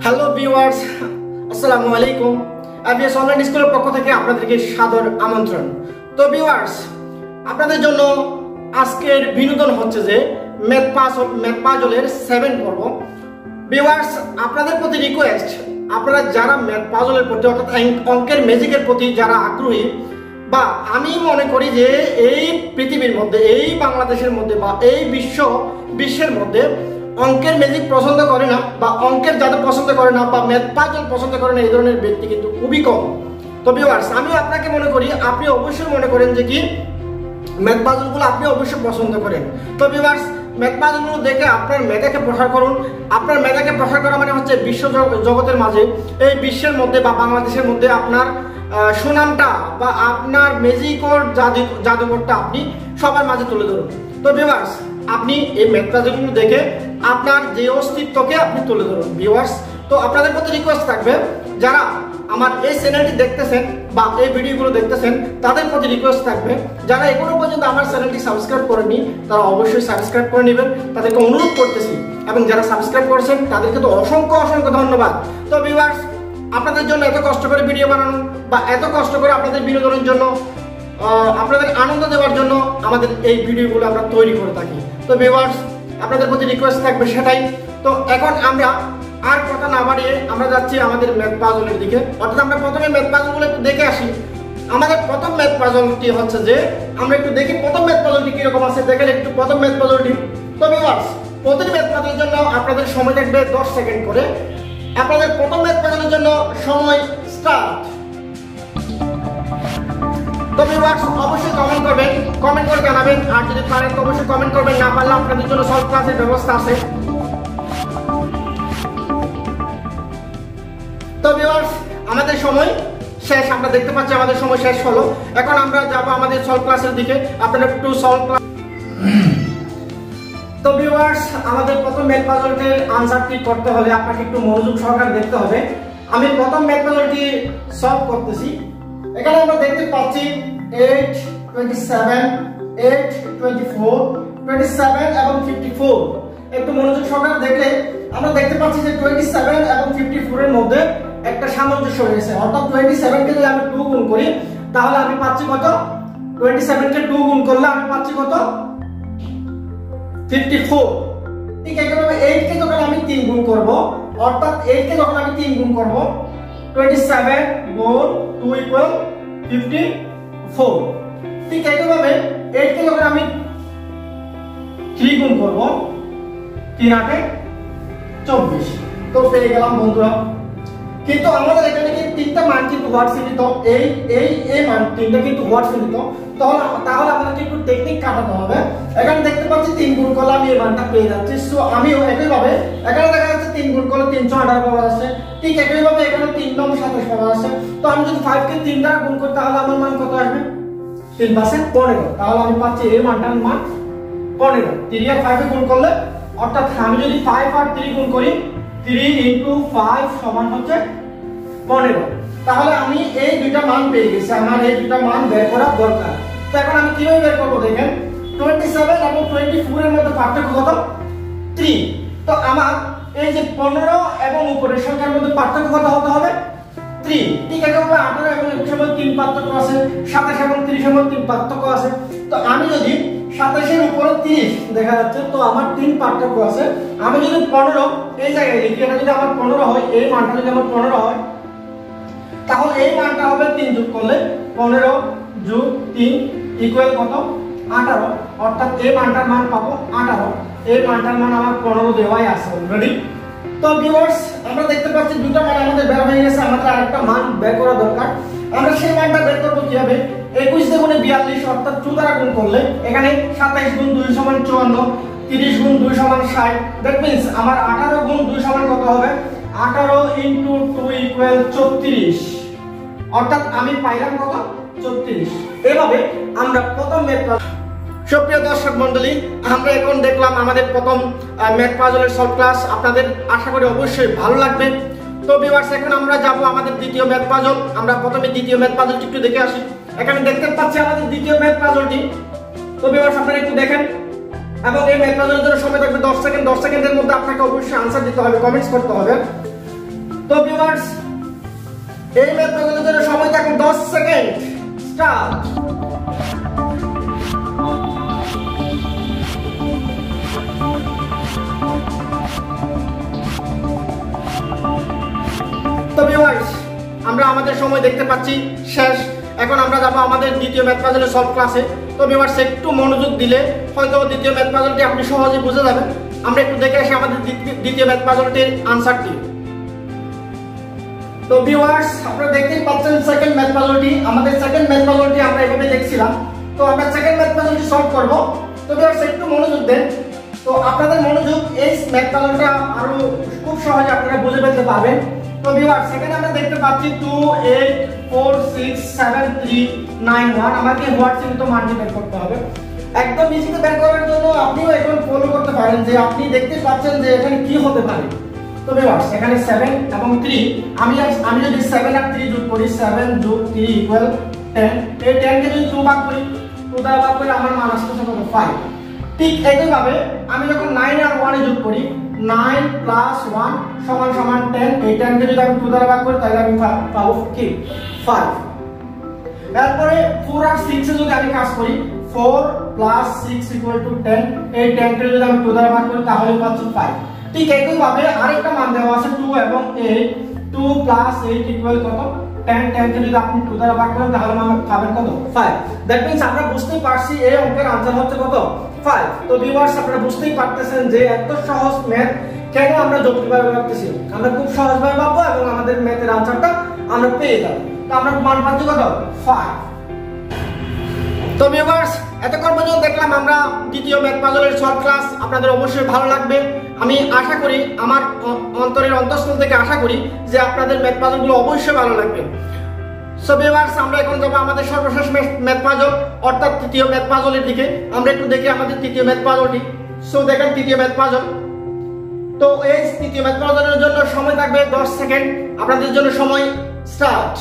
Hello viewers, আসসালামু আলাইকুম। ABS online স্কুলের পক্ষ থেকে আপনাদেরকে সাদর আমন্ত্রণ। তো ভিউয়ার্স, আপনাদের জন্য আজকের বিনোদন হচ্ছে যে ম্যাথ পাজলের 7 পর্ব। ভিউয়ার্স, আপনাদের প্রতি রিকোয়েস্ট, আপনারা যারা ম্যাথ পাজলের প্রতি অর্থাৎ অঙ্কের ম্যাজিকের প্রতি যারা আগ্রহী, বা আমি মনে করি যে এই পৃথিবীর মধ্যে, এই বাংলাদেশের মধ্যে বা এই বিশ্বের মধ্যে অঙ্কের ম্যাজিক পছন্দ করে না বা অঙ্কের জাদু পছন্দ করে না বা ম্যাথ পাজল পছন্দ করে না, এই ধরনের ব্যক্তি কিন্তু খুবই কম। তো ভিউয়ার্স, আমিও আপনাকে মনে করি, আপনি অবশ্যই মনে করেন যে কি ম্যাথ পাজলগুলো আপনি অবশ্যই পছন্দ করেন। তো ভিউয়ার্স, ম্যাথ পাজলগুলো দেখে আপনার মেধাকে প্রসার করুন। আপনার মেধাকে প্রসার করা মানে হচ্ছে বিশ্ব জগতের মাঝে, এই বিশ্বের মধ্যে বা বাংলাদেশের মধ্যে আপনার সুনামটা বা আপনার ম্যাজিকর জাদুঘরটা আপনি সবার মাঝে তুলে ধরুন। তো ভিউয়ার্স, আপনি এই ম্যাথ পাজলগুলো দেখে আপনার যে অস্তিত্বকে আপনি তুলে ধরুন। ভিউয়ার্স, তো আপনাদের প্রতি রিকোয়েস্ট থাকবে, যারা আমার এই চ্যানেলটি দেখতেছেন বা এই ভিডিওগুলো দেখতেছেন, তাদের প্রতি রিকোয়েস্ট থাকবে, যারা এখনো পর্যন্ত আমার চ্যানেলটি সাবস্ক্রাইব করেননি তারা অবশ্যই সাবস্ক্রাইব করে নেবেন, তাদেরকে অনুরোধ করতেছি। এবং যারা সাবস্ক্রাইব করেছেন তাদেরকে তো অসংখ্য ধন্যবাদ। তো ভিউয়ার্স, আপনাদের জন্য এত কষ্ট করে ভিডিও বানানো বা এত কষ্ট করে আপনাদের বিনোদনের জন্য, আপনাদের আনন্দ দেওয়ার জন্য আমাদের এই ভিডিওগুলো আমরা তৈরি করে থাকি। তো ভিউয়ার্স, আপনাদের প্রতি রিকোয়েস্ট থাকবে সেটাই। তো এখন আমরা আর কথা না বাড়িয়ে আমরা যাচ্ছি আমাদের ম্যাথ পাজলের দিকে। অর্থাৎ আমরা প্রথমে ম্যাথ পাজলগুলো একটু দেখে আসি। আমাদের প্রথম ম্যাথ পাজলটি হচ্ছে যে, আমরা একটু দেখি প্রথম ম্যাথ পাজলটি কিরকম আছে, দেখেন একটু প্রথম ম্যাথ পাজলটি। তো ভিউয়ার্স, প্রতিটি ম্যাথ পাজলের জন্য আপনাদের সময় থাকবে 10 সেকেন্ড করে। আপনাদের প্রথম ম্যাথ পাজলের জন্য সময় স্টার্ট। তো ভিউয়ার্স, অবশ্যই কমেন্ট করবেন, কমেন্ট করে জানাবেন। আর যদি পারেন তো অবশ্যই কমেন্ট করবেন, না পারলে আপনাদের জন্য সলভ ক্লাসের ব্যবস্থা আছে। তো ভিউয়ার্স, আমাদের সময় শেষ, আমরা দেখতে পাচ্ছি আমাদের সময় শেষ হলো। এখন আমরা যাব আমাদের সলভ ক্লাসের দিকে। আপনারা একটু সলভ ক্লাস। তো ভিউয়ার্স, আমাদের প্রথম ম্যাথ পাজলটির আনসারটি করতে হলে আপনাকে একটু মনোযোগ সহকারে দেখতে হবে। আমি প্রথম ম্যাথ পাজলটি সলভ করতেছি। এখানে আমরা দেখতে পাচ্ছি 8, 27, 8, 24, 27 এবং 54। একটু মনোযোগ সহকারে দেখলে আমরা দেখতে পাচ্ছি যে 27 এবং 54 এর মধ্যে একটা সামঞ্জস্য রয়েছে। অর্থাৎ 27 কে যদি আমি 2 গুণ করি তাহলে আমি পাচ্ছি কত? 27 কে 2 গুণ করলে আমি পাচ্ছি কত? 54। ঠিক একইভাবে 8 কে যখন আমি 3 গুণ করব, অর্থাৎ 8 কে যখন আমি 3 গুণ করব, 27 গুণ 2 ইকুয়াল 54। ঠিক একইভাবে 8 কে যখন আমি 3 গুণ করব, 3 8 24। তো পেয়ে গেলাম বন্ধুরা। কিন্তু আমাদের এখানে কি তিনটা মান কিন্তু হোয়াট চিহ্নিত, এই মান তিনটা কিন্তু হোয়াট চিহ্নিত। তাহলে আমাদেরকে একটু টেকনিক কাটাতে হবে। এখানে দেখতে পাচ্ছি 3 গুণ করলে আমি এই মানটা পেয়ে যাচ্ছি। সো আমিও একইভাবে, এখানে দেখা যাচ্ছে 3 গুণ করলে 318 পাওয়া যাচ্ছে। ঠিক একইভাবে এখানে 3 9 27 পাওয়া যাচ্ছে। তো আমি যদি 5 কে 3 দ্বারা গুণ করি তাহলে আমার মান কত আসবে? 3 5 15। তাহলে আমি পাচ্ছি এই মানটার মান 15। 3 আর 5 এ গুণ করলে, অর্থাৎ আমি যদি 5 আর 3 গুণ করি, 3 × 5 সমান হচ্ছে 15। তাহলে আমি এই দুইটা মান পেয়ে গেছি, আমার এই দুইটা মান বের করা দরকার। তো এখন আমি কিভাবে বের করব দেখেন। 27 এবং 24 এর মধ্যে পার্থক্য কত? 3। তো আমার এই যে 15 এবং উপরের সংখ্যার মধ্যে পার্থক্য কত হতে হবে? 3। ঠিক একইভাবে 18 এবং 21 এর মধ্যে 3 পার্থক্য আছে, 27 এবং 30 এর মধ্যে 3 পার্থক্য আছে। তো আমি যদি 27 এর উপরে 30 দেখা যাচ্ছে, তো আমার 3 পার্থক্য আছে। আমি যদি 15 এই জায়গায় লিখি, এটা যদি আমার 15 হয়, এই মানটা যদি আমার 15 হয়, তাহলে এই মানটা হবে 3 যোগ করলে 15 যোগ 3 ইকুয়াল কত? 18। অর্থাৎ এই মানটার মান পাবো 18। এই মানটার মান আমার 15 দেওয়াই আছে অলরেডি। তো ভিউয়ার্স, আমরা দেখতে পাচ্ছি দুটো মান আমাদের বের হয়ে গেছে। আমাদের আরেকটা মান বের করা দরকার। আমরা সেই মানটা বের করব কিভাবে? 21 × 42 অর্থাৎ 2 দ্বারা গুণ করলে, এখানে 27 গুণ 2 সমান 54, 30 গুণ 2 সমান 60। দ্যাট মিন্স আমার 18 গুণ 2 সমান কত হবে? 18 × 2 ইকুয়াল 34। অর্থাৎ আমি পাইলাম কত? 34। এভাবে আমরা প্রথম ম্যাথ। সুপ্রিয় দর্শক মণ্ডলী, আমরা এখন দেখলাম আমাদের প্রথম ম্যাথ পাজলের সলভ ক্লাস। আপনাদের আশা করি অবশ্যই ভালো লাগবে। তো ভিউয়ার্স, এখন আমরা যাব আমাদের দ্বিতীয় ম্যাথ পাজল। আমরা প্রথমে দ্বিতীয় ম্যাথ পাজলটি একটু দেখে আসি। এখানে দেখতে পাচ্ছি আমাদের দ্বিতীয় ম্যাথ পাজলটি। তো ভিউয়ার্স, আপনারা একটু দেখেন এবং এই ম্যাথ পাজলের জন্য সময় থাকবে 10 সেকেন্ড। 10 সেকেন্ডের মধ্যে আপনাকে অবশ্যই আনসার দিতে হবে, কমেন্টস করতে হবে। তো ভিউয়ার্স এই ম্যাথ পাজলের জন্য সময় থাকবে 10 সেকেন্ড। স্টার্ট। তো ভিউয়ার্স আমরা আমাদের সময় দেখতে পাচ্ছি শেষ। এখন আমরা যাব আমাদের দ্বিতীয় ম্যাথ পাজলের সলভ ক্লাসে। তো ভিউয়ার্স একটু মনোযোগ দিলে হয়তো দ্বিতীয় ম্যাথ পাজলটি আপনি সহজেই বুঝে যাবেন। আমরা একটু দেখে আসি আমাদের দ্বিতীয় ম্যাথ পাজলটির আনসারটি। তো ভিউয়ার্স আপনারা দেখতেই পাচ্ছেন সেকেন্ড ম্যাথ পাজলটি। আমাদের সেকেন্ড ম্যাথ পাজলটি আমরা এভাবে দেখছিলাম। তো আমরা সেকেন্ড ম্যাথ পাজলটি সলভ করব। তো ভিউয়ার্স একটু মনোযোগ দেন। তো আপনাদের মনোযোগ এই ম্যাথ পাজলটা আরো খুব সহজে আপনারা বুঝে ফেলতে পারবেন। তো ভিউয়ার্স এখানে আমরা দেখতে পাচ্ছি 2 8 4 6 7 3 9 1। আমাকে হোয়াটস ইনটু মানটি বের করতে হবে। একদম ইজিতে বের করার জন্য আপনিও এখন ফলো করতে পারেন যে আপনি দেখতে পাচ্ছেন যে এখানে কি হতে পারে। তো ভিউয়ার্স এখানে 7 এবং 3 আমি যদি 7 আর 3 যোগ করি 7 যোগ 3 ইকুয়াল 10। এই 10 কে যদি 2 ভাগ করি 2 দ্বারা ভাগ করলে আমার মান আসছে কত 5। ঠিক একই ভাবে আমি যখন 9 আর 1 এ যোগ করি 9 প্লাস 1 সমান সমান 10। এই 10 কে যদি আমি 2 দ্বারা ভাগ করি তাহলে আমি পাবো কি 5। তারপরে 4 আর 6 এ যদি আমি কাজ করি 4 প্লাস 6 ইকুয়াল টু 10। এই 10 কে যদি আমি 2 দ্বারা ভাগ করি তাহলে পাচ্ছি 5। ঠিক একই ভাবে আরেকটা মান দেওয়া আছে 2 এবং 8। 2 প্লাস 8 ইকুয়াল কত 10। 10 কে যদি আপনি 2 দ্বারা ভাগ করেন তাহলে আমরা পাবেন কত 5। দ্যাট মিন্স আমরা বুঝতেই পারছি এই অঙ্কের आंसर হচ্ছে কত 5। তো ভিউয়ার্স আপনারা বুঝতেই পারতেছেন যে এত সহজ ম্যাথ কেন আমরা জটিলভাবে ভাবতেছি। আমরা খুব সহজভাবে ভাববো এবং আমাদের ম্যাথের आंसरটা আমরা পেয়ে যাব। তো আমরা মান পাচ্ছি কত 5। তো ভিউয়ার্স এতক্ষণ পর্যন্ত দেখলাম আমরা দ্বিতীয় ম্যাথ পাজলের সলভ ক্লাস। আপনাদের অবশ্যই ভালো লাগবে। আমি আশা করি আমার অন্তরের অন্তঃস্থল থেকে আশা করি যে আপনাদের ম্যাথ পাজলগুলো অবশ্যই ভালো লাগবে। সো ভিউয়ার্স আমরা এখন যাব আমাদের সর্বশেষ ম্যাথ পাজল অর্থাৎ তৃতীয় ম্যাথ পাজলের দিকে। আমরা একটু দেখি আমাদের তৃতীয় ম্যাথ পাজলটি। সো দেখেন তৃতীয় ম্যাথ পাজল। তো এই তৃতীয় ম্যাথ পাজলের জন্য সময় থাকবে 10 সেকেন্ড। আপনাদের জন্য সময় স্টার্ট।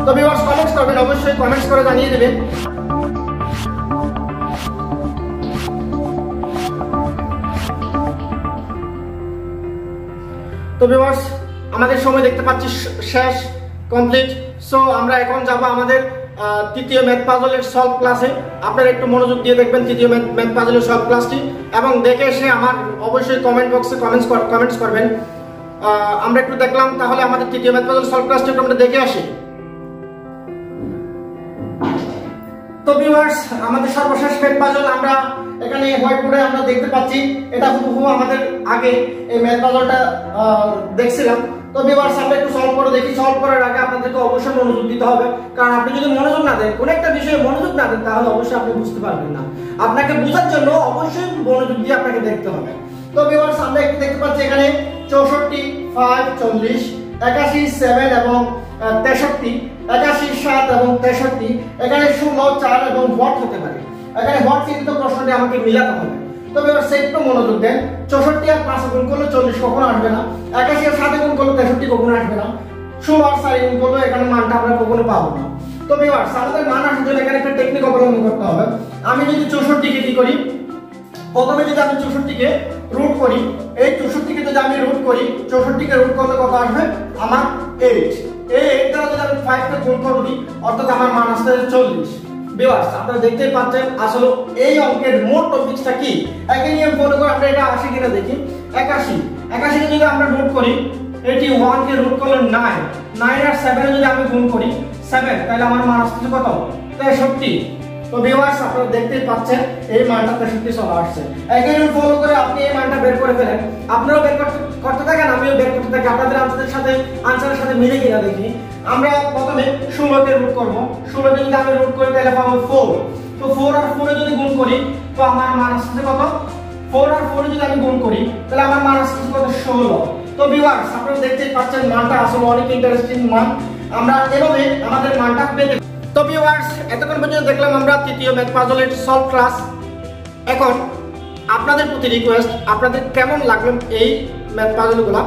তো ভিউয়ার্স কমেন্টস করবেন, অবশ্যই কমেন্টস করে জানিয়ে দেবেন। তো ভিউয়ার্স আমাদের সময় দেখতে পাচ্ছি শেষ কমপ্লিট। সো আমরা এখন যাব আমাদের তৃতীয় ম্যাথ পাজলের সলভ ক্লাসে। আপনারা একটু মনোযোগ দিয়ে দেখবেন তৃতীয় ম্যাথ পাজলের সলভ ক্লাসটি এবং দেখে এসে আমার অবশ্যই কমেন্ট বক্সে কমেন্টস করবেন। আমরা একটু দেখলাম তাহলে আমাদের তৃতীয় ম্যাথ পাজল সলভ ক্লাসটি একটু আমরা দেখে আসি। তো ভিউয়ার্স আমাদের সর্বশেষ ম্যাথ পাজল আমরা এখানে হোয়াইট বোর্ডে আমরা দেখতে পাচ্ছি। এটা হুবহু আমাদের আগে এই ম্যাথ পাজলটা দেখছিলাম। তো ভিউয়ার্স আমরা একটু সলভ করে দেখি। সলভ করার আগে আপনাদেরকে অবশ্যই মনোযোগ দিতে হবে, কারণ আপনি যদি মনোযোগ না দেন, কোন একটা বিষয়ে মনোযোগ না দেন তাহলে অবশ্যই আপনি বুঝতে পারবেন না। আপনাকে বোঝার জন্য অবশ্যই মনোযোগ দিয়ে আপনাকে দেখতে হবে। তো ভিউয়ার্স আমরা একটু দেখতে পাচ্ছি এখানে 64 5 40 81 7 এবং 63 81 7 এবং 63 এখানে 16 4 এবং হোয়াট হতে পারে। এখানে হোয়াট চিহ্নিত প্রশ্নটি আমাকে মিলাতে হবে। তবে এবার একটু মনোযোগ দেন। 64 আর 5 গুণ করলে 40 কখনো আসবে না। 81 আর 7 গুণ করলে 63 কখনো আসবে না। 16 আর 4 গুণ করলে এখানে মানটা আমরা কখনো পাবো না। তো ভিউয়ার্স আমাদের মান আসার জন্য এখানে একটা টেকনিক অবলম্বন করতে হবে। আমি যদি 64 কে কি করি, প্রথমে যদি আমি 64 কে রুট করি, এই 64 কে যদি আমি রুট করি, 64 কে রুট করলে কত আসবে আমার 8। এই 8 দ্বারা যদি আমি 5 কে গুণ করি অর্থাৎ আমার মান আসছে 40। ভিউয়ার্স আপনারা দেখতেই পাচ্ছেন আসলে এই অঙ্কের মোট টপিকসটা কি। একই নিয়ম ফলো করে আমরা এটা আসে কিনা দেখি। 81 কে যদি আমরা রুট করি, 81 কে রুট করলে 9 আর 7 এ যদি আমি গুণ করি 7, তাহলে আমার মান আসছে কত 63। তো ভিউয়ার্স আপনারা দেখতেই পাচ্ছেন এই মানটা 63 চলে আসছে। একই নিয়ম ফলো করে আপনি এই মানটা বের করে ফেলেন। আপনারাও বের করতে থাকেন, আমিও বের করতে থাকি। আপনাদের আনসারের সাথে মিলে কিনা দেখি। আমরা প্রথমে 16 কে রুট করব। 16 কে যদি আমি রুট করি তাহলে পাবো 4। তো 4 আর 4 এ যদি গুণ করি তো আমার মান আসছে কত 4 আর 4 এ যদি আমি গুণ করি তাহলে আমার মান আসছে কত 16। তো ভিউয়ার্স আপনারা দেখতেই পাচ্ছেন মানটা আসলে অনেক ইন্টারেস্টিং মান। আমরা এভাবে আমাদের মানটা পেতে। তো ভিউয়ার্স এতক্ষণ পর্যন্ত দেখলাম আমরা তৃতীয় ম্যাথ পাজলের সলভ ক্লাস। এখন আপনাদের প্রতি রিকোয়েস্ট, আপনাদের কেমন লাগলো এই ম্যাথ পাজলগুলো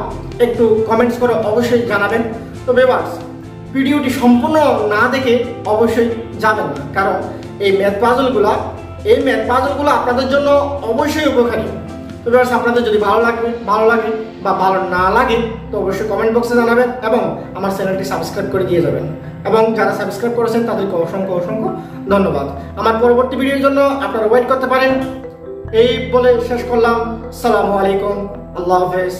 একটু কমেন্টস করে অবশ্যই জানাবেন। তো ভিউয়ার্স ভিডিওটি সম্পূর্ণ না দেখে অবশ্যই যাবেন না, কারণ এই ম্যাথ পাজলগুলো আপনাদের জন্য অবশ্যই উপকারী। তো ভিউয়ার্স, আপনাদের যদি ভালো লাগে বা ভালো না লাগে তো অবশ্যই কমেন্ট বক্সে জানাবেন এবং আমার চ্যানেলটি সাবস্ক্রাইব করে দিয়ে যাবেন। এবং যারা সাবস্ক্রাইব করেছেন তাদেরকে অসংখ্য ধন্যবাদ। আমার পরবর্তী ভিডিওর জন্য আপনারা ওয়েট করতে পারেন। এই বলে শেষ করলাম। আসসালামু আলাইকুম, আল্লাহ হাফেজ।